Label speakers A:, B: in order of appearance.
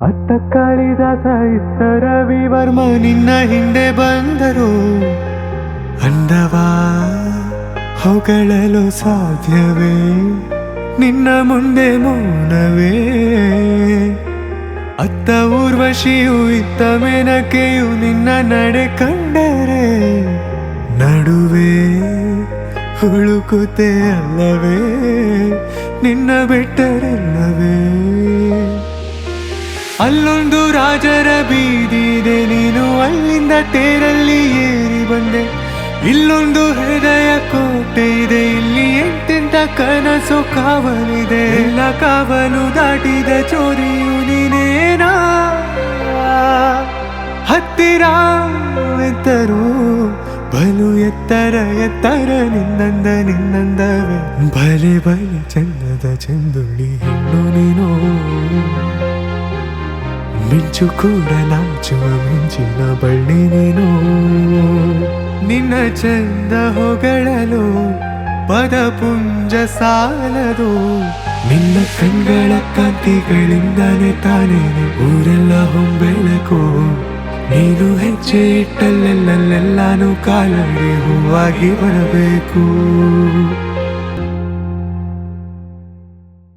A: ಅತ್ತ ಕಾಳಿದಾಸ ಇತ್ತ ರವಿವರ್ಮ ನಿನ್ನ ಹಿಂದೆ ಬಂದರು. ಅಂದವಾ ಹೊಗಳಲು ಸಾಧ್ಯವೇ ನಿನ್ನ ಮುಂದೆ ಮೌನವೇ. ಅತ್ತ ಊರ್ವಶಿಯು ಇತ್ತ ಮೇನಕೆಯು ನಿನ್ನ ನಡೆ ಕಂಡರೆ ನಡುವೆ ಹುಳುಕುತ್ತೆ ಅಲ್ಲವೇ ನಿನ್ನ ಬಿಟ್ಟರೆಲ್ಲವೇ. ಅಲ್ಲೊಂದು ರಾಜರ ಬೀದಿದೆ ನೀನು ಅಲ್ಲಿಂದ ತೇರಲ್ಲಿ ಏರಿ ಬಂದೆ. ಇಲ್ಲೊಂದು ಹೃದಯ ಕೋಟೆ ಇದೆ ಇಲ್ಲಿ ಎಂತೆಂತ ಕನಸು ಕಾವಲಿದೆ. ಎಲ್ಲ ಕಾವಲು ದಾಟಿದ ಚೋರಿಯು ನೀನೇನಾ. ಹತ್ತಿರ ಎತ್ತರು ಬಲು ಎತ್ತರ ಎತ್ತರ ನಿನ್ನಂದವೇ. ಬಲೆ ಬಲೆ ಚಂದದ ಚಂದುಳ್ಳಿ ಹೆಣ್ಣು ನೀನು. ಮಿಂಚು ಕೂಡ ನಾಚುವ ಮಿಂಚಿನ ಬಳ್ಳಿ ನೀನು. ನಿನ್ನ ಚಂದ ಹೊಗಳಲು ಪದಪುಂಜ ಸಾಲದು. ನಿನ್ನ ಕಣ್ಗಳ ಕಾಂತಿಗಳಿಂದಾನೆ ತಾನೇನೆ ಊರೆಲ್ಲ ಹೊಂಬೆಳಕು. ನೀನು ಹೆಜ್ಜೆ ಇಟ್ಟಲ್ಲೆಲ್ಲೆಲ್ಲಾನು ಕಾಲಡಿ ಹೂವಾಗಿ ಬರಬೇಕು.